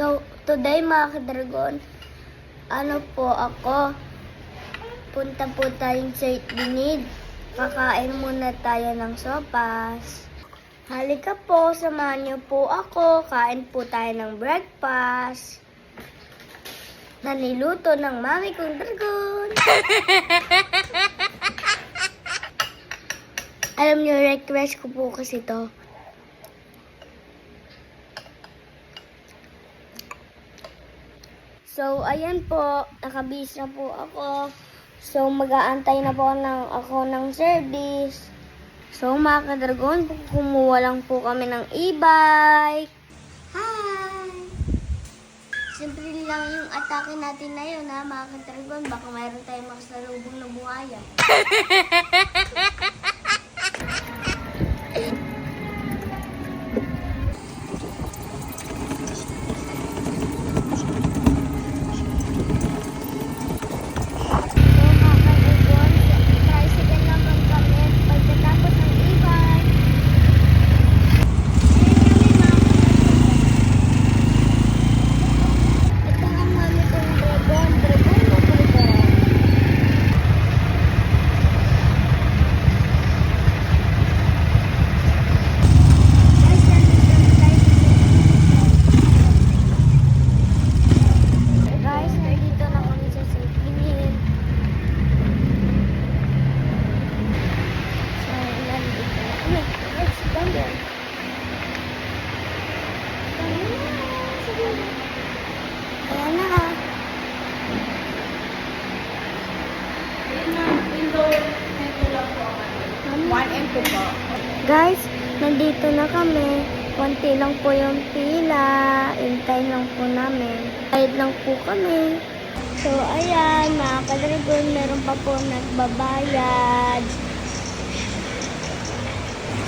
So, today mga kadragon, punta po tayong St. Benid. Kakain muna tayo ng sopas. Halika po, samahan niyo po ako. Kain po tayo ng breakfast na niluto ng mami kong dragon. Alam niyo, request ko po kasi to. So, ayan po, nakabis na po ako. So, mag-aantay na po ako ng service. So, mga kadragon, kumuha lang po kami ng e-bike. Hi! Simple lang yung atake natin na yun, ha, mga kadragon. Baka mayroon tayong makasalubong na buhaya. Guys, nandito na kami. Konti lang po yung pila. Intay lang po namin. Bayad lang po kami. So, ayan, mga kadragon, meron pa po nagbabayad.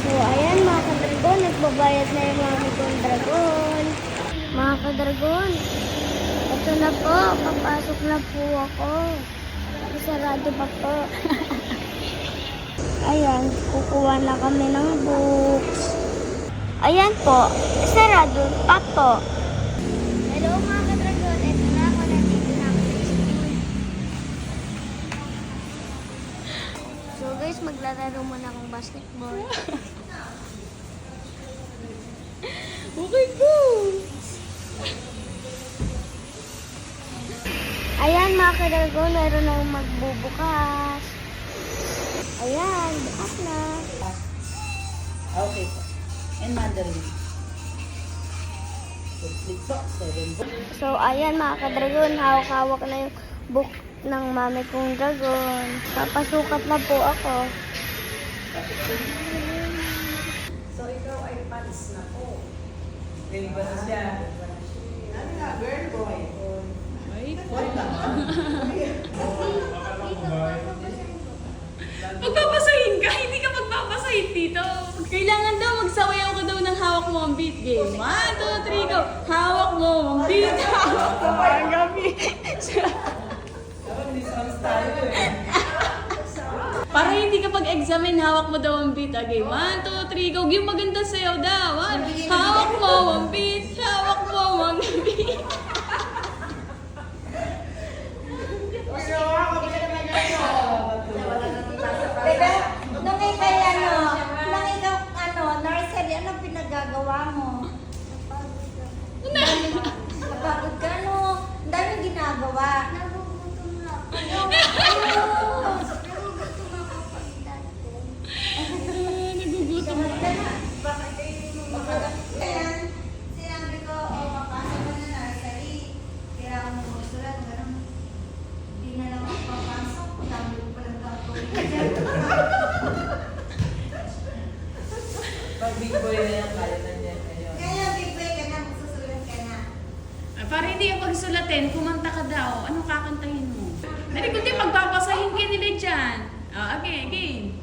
So, ayan, mga kadragon, nagbabayad na yung mga dragon. Mga kadragon, ito na po, papasok na po ako. Sarado pa po. Ayan, kukuha na kami ng books. Ayan po, sarado pa po. Hello mga kadragon, ito na ako, nandito na ako sa school. So guys, maglalaro muna akong basketball. Okay, go! Ayan mga kadragon, meron na magbubukas. Ayan, bukas na. Okay po. And Mandarin. So, ayan mga kadragon, hawak-hawak na yung book ng mami kong dragon. Papasukat na po ako. So, ikaw ay pants na po. Hindi ba na siya? Ano nga, girl, boy? Ay, boy lang. Magpapasahin ka? Hindi ka magpapasahin dito. Kailangan daw magsawayaw ka daw ng hawak mo ang beat game. 1, 2, 3, go! Hawak mo ang beat. Hawak mo ang gabi. Para hindi ka pag-examine, hawak mo daw ang beat. Okay, 1, 2, 3, go! Yung maganda sayaw daw. Hawak mo ang beat. Hawak mo ang beat. Nursery, anong pinagagawa mo? Napagod ka, no? Ang daming ginagawa. Nagugutom na ako. Nagugutom mo. Bakit Ayan, sinabi ko, mapasok ka na nursery. Kailangan mo magsulat. Ganun, hindi na lang ako papasok. Dami ko palang gagawin. Pag big boy na yan, kaya na niya. Kaya big boy ka na, magsusulat ka na. Para hindi ka pagsulatin, kumanta ka daw. Anong kakantahin mo? Dali kundi magpapasahin ka nila dyan. Okay, again.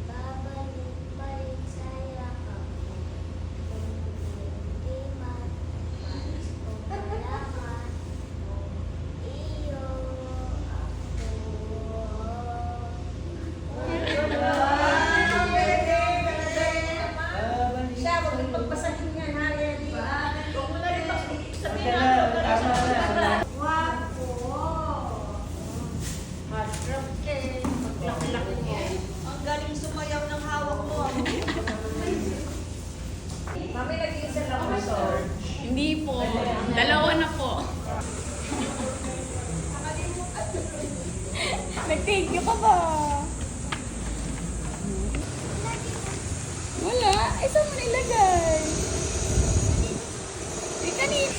Babalik sa yakap. Di matis ko malaman. Iyo ako. Siya, huwag magpasahin yan, ha? Wapo. Ang galing sumayaw ng hawak mo. Mami, nag-iisa lang mo, sir. Hindi po. Dalawa na po. Nag-thank you ka ba? Wala. Eh, saan mo nilagay? Eh, kanina.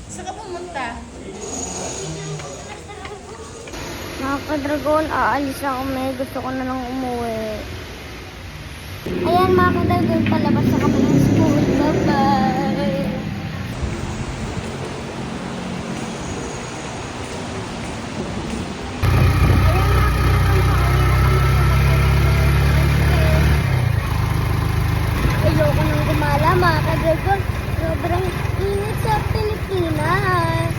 Saan ka pumunta? Mga ka-dragon, aalis na kami. Gusto ko na lang umuwi. Ayan mga ka-dragon, palabas na kami ng school. Bye-bye! Ayoko nang gumala mga ka-dragon. Sobrang init sa Pilipinas.